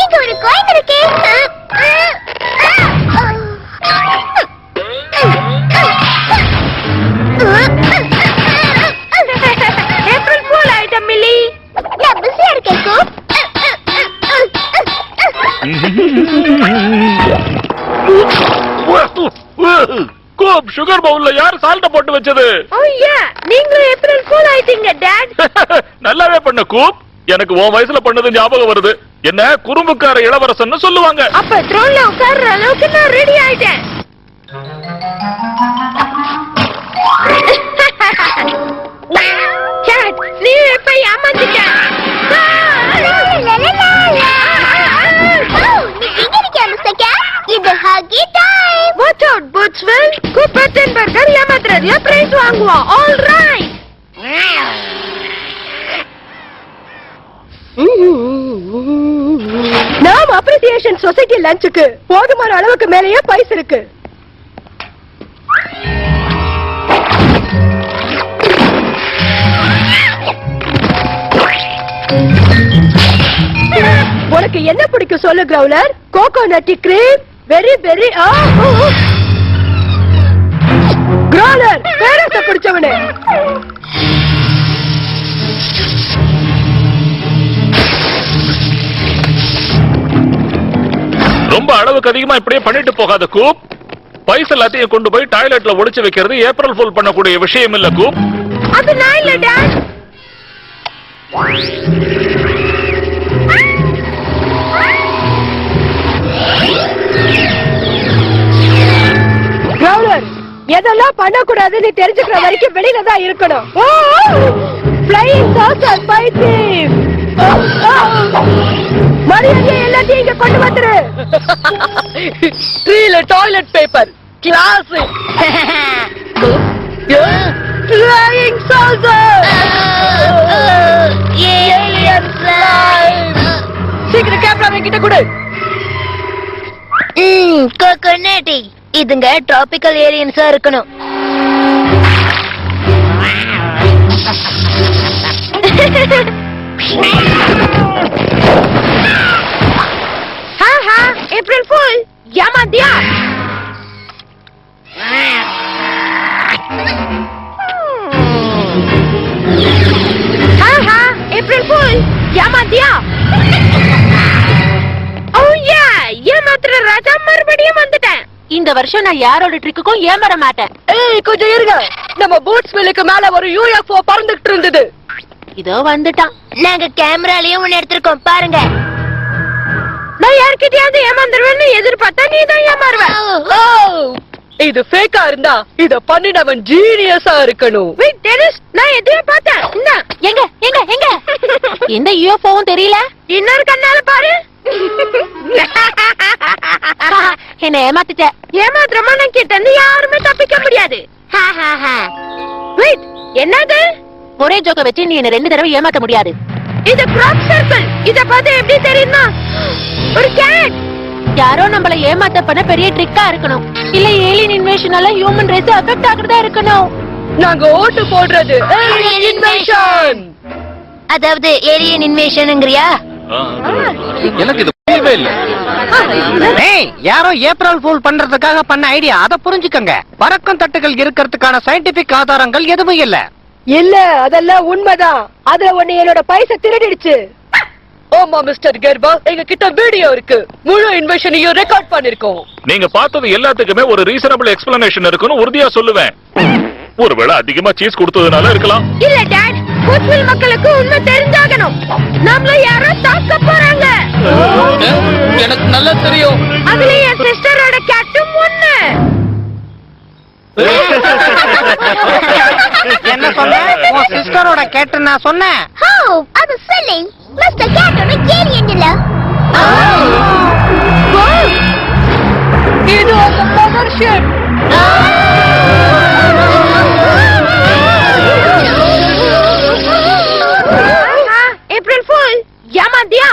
இங்க ஒரு காயின் இருக்கு. April fool item milli. நான் பிஸியா இருக்கேன் கூப். சுகர் பவுல்ல யார் சால்ட்ட போட்டு வச்சது? நீங்களும் ஏப்ரல் ஃபூல் ஆயிட்டீங்க டாட். நல்லாவே பண்ண கூப். எனக்கு உன் வயசுல பண்ணது ஞாபகம் வருது. என்ன குறும்புக்கார இளவரசன்னு சொல்லுவாங்க. அப்ப த்ரோன்ல உட்கார்ற அளவுக்கு நான் ரெடி ஆயிட்டேன். நீ எப்ப ஏமாத்திட்ட? இது ஹக்கி டைம். வாட்ச் அவுட் புட்ஸ்வெல். கூப்பர்டன்பர்கர் ஏமாத்துறதுல பிரைஸ் வாங்குவான். All right. நாம் அப்ரிசியேஷன் சொசைட்டி லஞ்சுக்கு போதுமான அளவுக்கு மேலேயே பைசா இருக்கு. உனக்கு என்ன பிடிக்கும் சொல்லு Growler? Coconut cream, very very. Growler பேரத்தை குடிச்சவனே. ரொம்ப அளவுக்கு அதிகமா இப்படியே பண்ணிட்டு போகாத கூப். பைசா எல்லாத்தையும் கொண்டு போய் டாய்லெட்ல ஒளிச்சு வைக்கிறது ஏப்ரல் ஃபூல் பண்ணக்கூடிய விஷயம் இல்ல கூப். அது நான் இல்ல டாட். கிரவுலர் எதெல்லாம் பண்ணக்கூடாதுன்னு தெரிஞ்சுக்கிற வரைக்கும் வெளியில தான் இருக்கணும். ஃப்ளையிங் சாசர் பைத்தியம். மரியாதை எல்லாத்தையும் இங்க கொண்டு வந்துரு. ட்ரீல toilet paper glass. Flying saucer alien slime. சீக்கிரம் கேமரா கிட்ட கொடு. கோகோனட் இதுங்க டிராபிக்கல் ஏலியன்ஸா இருக்கணும். ஏப்ரல் ஃபூல் ஏமாத்தியா? ஏப்ரல் ஃபூல் ஏமாத்தியா? ஏமாத்துற ராஜா மறுபடியும் வந்துட்டேன். இந்த வருஷம் நான் யாரோட ட்ரிக்குக்கும் ஏமாற மாட்டேன். கொஞ்சம் இருங்க. நம்ம பூட்ஸ் மில்லுக்கு மேல ஒரு யூஎஃப்ஓ பறந்துட்டு இருந்தது. இதோ வந்துட்டான். நாங்க கேமராலயே ஒன்னு எடுத்திருக்கோம் பாருங்க. நான் யார்கிட்டயாவது ஏமாந்துருவேன்னு எதிர்பார்த்தா நீ தான் ஏமாறுவ. இது ஃபேக்கா இருந்தா இத பண்ணினவன் ஜீனியஸா இருக்கணும். வெயிட் டெனிஸ், நான் எதையோ பார்த்தேன். எங்க எங்க எங்க? எந்த யூஎஃப்ஓவும் தெரியல. இன்னொரு கண்ணால பாரு. என்ன ஏமாத்திட்ட. ஏமாத்திரமா நான் கிட்ட இருந்து யாருமே தப்பிக்க முடியாது. வெயிட் என்னது? ஒரே ஜோக்க வச்சு நீ என்ன 2 தடவை ஏமாத்த முடியாது. இது கிராப் சர்க்கிள். இத பார்த்து எப்படி தெரியுமா? ஒரு கேட். யாரோ நம்மள ஏமாத்த பண்ண பெரிய ட்ரிக்கா இருக்கணும். இல்ல ஏலியன் இன்வேஷனால ஹியூமன் ரேஸ் அஃபெக்ட் ஆகுறதா இருக்கணும். நாங்க ஓட்டு போடுறது ஏலியன் இன்வேஷன். அதாவது ஏலியன் இன்வேஷன்ங்கறியா? எனக்கு இது புரியவே இல்ல. ஏய், யாரோ ஏப்ரல் ஃபூல் பண்றதுக்காக பண்ண ஐடியா. அத புரிஞ்சுக்கங்க. பறக்கும் தட்டுகள் இருக்கிறதுக்கான சயின்டிபிக் ஆதாரங்கள் எதுவும் இல்ல. இல்ல, அதெல்லாம் உண்மைதான். அதுல ஒண்ணு என்னோட பைசா திருடிடுச்சு. ஆமா மிஸ்டர் கர்பா, எங்க கிட்ட வீடியோ இருக்கு. முழு இன்வெஷனையும் ரெக்கார்ட் பண்ணிருக்கோம். நீங்க பார்த்தது எல்லாத்துக்குமே ஒரு ரீசனபிள் எக்ஸ்பிளனேஷன் இருக்குன்னு உறுதியா சொல்லுவேன். ஒருவேளை அதிகமா சீஸ் கொடுத்ததுனால இருக்கலாம். இல்ல டாட், புட்ஸ்வில் மக்களுக்கு உண்மை தெரிஞ்சாகணும். நம்மள யாரோ தாக்க போறாங்க. எனக்கு நல்லா தெரியும். அதுல என் சிஸ்டரோட கேட்டும் ஒண்ணு. என்ன சொன்ன? உன் சிஸ்டரோட கேட் நான் சொன்னேன். அது silly. மிஸ்டர் கேட்டோட ஏலியன் இல்ல. இது ஒரு மதர்ஷிப். April fool ஏமாந்தியா?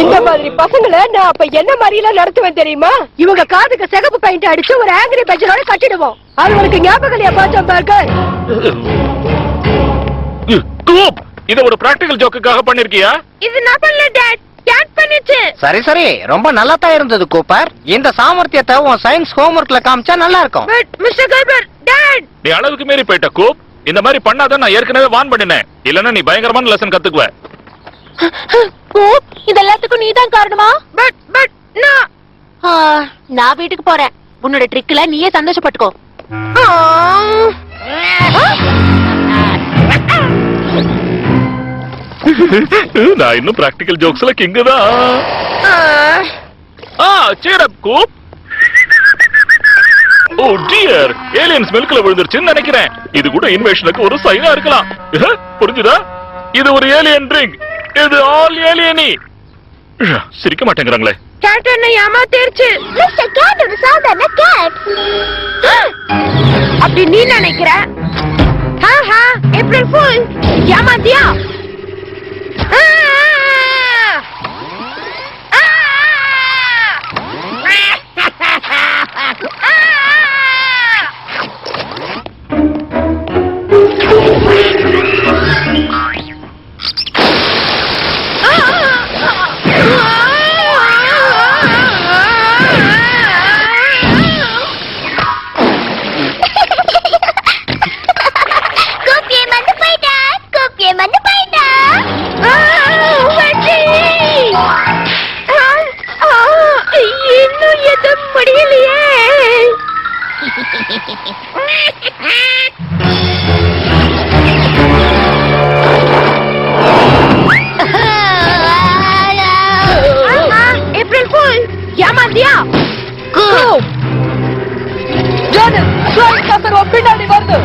இந்த மாதிரி பசங்களை நான் அப்ப என்ன மாதிரிலாம் நடத்துவேன் தெரியுமா? இவங்க காதுக்கு சிகப்பு பெயிண்ட் அடிச்சு ஒரு ஆங்கிரி பட்ஜரோட கட்டிடுவோம். அவங்களுக்கு ஞாபகம் இல்லையா பாச்சம் பர்கர்? கூப், இத ஒரு பிராக்டிகல் ஜோக்குக்காக பண்ணிருக்கியா? இது நான் பண்ணல டாட், கேட் பண்ணிச்சு. சரி சரி, ரொம்ப நல்லா தான் இருந்தது கூப்பர். இந்த சாமர்த்தியத்தை உன் சயின்ஸ் ஹோம்வொர்க்ல காமிச்சா நல்லா இருக்கும். பட் மிஸ்டர் கார்பர், டாட் நீ அளவுக்கு மீறி போயிட்ட கூப். இந்த மாதிரி பண்ணாத நான் ஏற்கனவே வார்ன் பண்ணினேன். இல்லன்னா நீ பயங்கரமான லெசன் கத்துக்குவ. கூப், இது எல்லாத்துக்கும் நீதான் காரணமா? பட் நான் வீட்டுக்கு போறேன். உன்னோட ட்ரிக்ல நீயே சந்தோஷப்பட்டுக்கோ. நான் இன்னும் பிராக்டிகல் ஜோக்ஸ்ல கிங் தான். cheer up கூப். ஓ டியர், ஏலியன்ஸ் மில்க்ல விழுந்துருச்சுன்னு நினைக்கிறேன். இது கூட இன்வேஷனுக்கு ஒரு சைனா இருக்கலாம். புரிஞ்சுதா? இது ஒரு ஏலியன் ட்ரிங்க். இது ஆல் ஏலியனி. சிரிக்க மாட்டேங்கிறாங்களே. கேட் என்ன ஏமாத்திருச்சு. மிஸ்டர் கேட் ஒரு சாதாரண கேட் அப்படி நீ நினைக்கிற? ஏப்ரல் ஃபூல், ஏமாத்தியா? இன்னும் எதுவும் முடியலையே. ஏப்ரல் ஃபூல், ஏமாத்தியா? பின்னாடி வருது.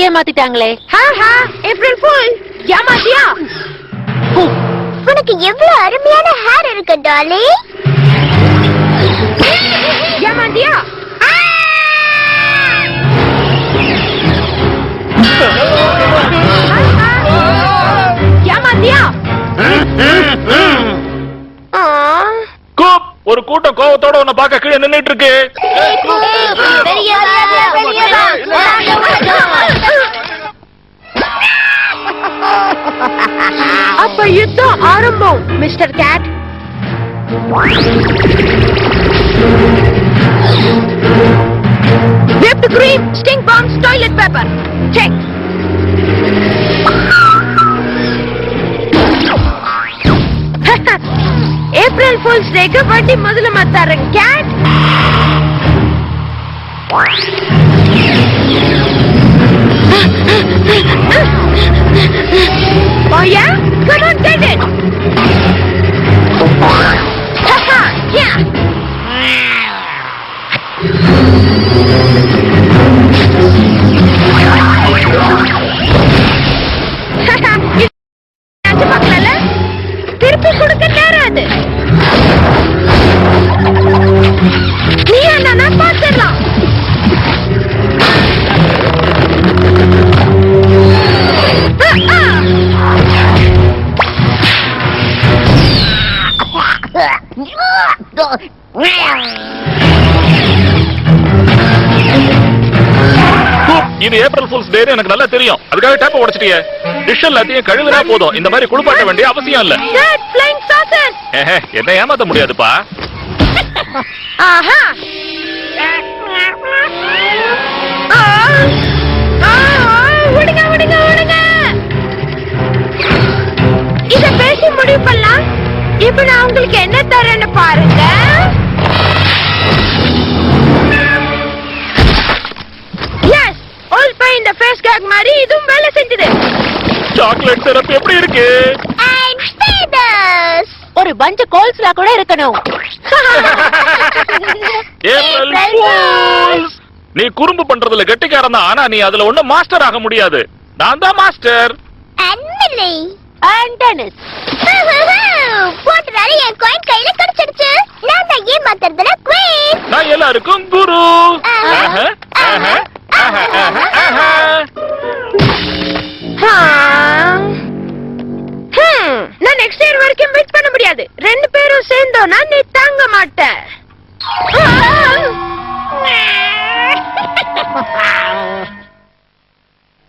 ஏமாத்திட்டாங்களே. ஏப்ரல் ஃபூல், ஏமாத்தியா? உனக்கு எவ்வளவு அருமையான ஹேர் இருக்கு டாலி. ஏமாத்தியா? ஏமாத்தியா? கூப், ஒரு கூட்டம் கோவத்தோட உன்னை பார்க்க கீழே நின்னுட்டு இருக்கு. அப்ப யுத்தம் ஆரம்பம் mister Cat. whipped cream, stink bombs, toilet paper. Check. April fools டேக்கு வட்டி முதல்ல மாத்தாரு Cat. Oh yeah? Come on, get it! Haha, yeah! Haha, இது பார்க்கல? திருப்பி கொடுக்க நேராது. நீ என்ன பார்த்துடலாம். இது ஏப்ரல் ஃபூல்ஸ் டே எனக்கு நல்லா தெரியும். அதுக்காக டேப்ப உடைச்சிட்டியே. டிஷ் எல்லாத்தையும் கழுவினா போதும். இந்த மாதிரி குளிப்பாட்ட வேண்டிய அவசியம் இல்ல. என்ன ஏமாத்த முடியாதுப்பா. ஆஹா, விடுங்க விடுங்க விடுங்க. இத பேசி முடிவு பண்ணலாம். இப்ப நான் உங்களுக்கு என்ன தரேன்னு பாருங்க. எஸ், ஓல் பை இந்த ஃபேஸ் கேக் மாதிரி இதுவும் வேலை செஞ்சது. சாக்லேட் சிரப் எப்படி இருக்கு? ஒரு பஞ்ச் கோல்ஸ்லா கூட இருக்கணும். ஏப்ரல் ஃபூல்ஸ், நீ குறும்பு பண்றதுல கெட்டிக்காரன் தான். ஆனா நீ அதுல ஒண்ணும் மாஸ்டர் ஆக முடியாது. நான் தான் மாஸ்டர். அன்னிலி ஆண்டனிஸ் போட்டதால என் காயின் கையில கிடைச்சிடுச்சு. நான் தான் ஏமாத்துறதுல குவீன். நான் எல்லாருக்கும் குரு. நான் நெக்ஸ்ட் இயர் வரைக்கும் வெயிட் பண்ண முடியாது. ரெண்டு பேரும் சேர்ந்தோம்னா நீ தாங்க மாட்ட.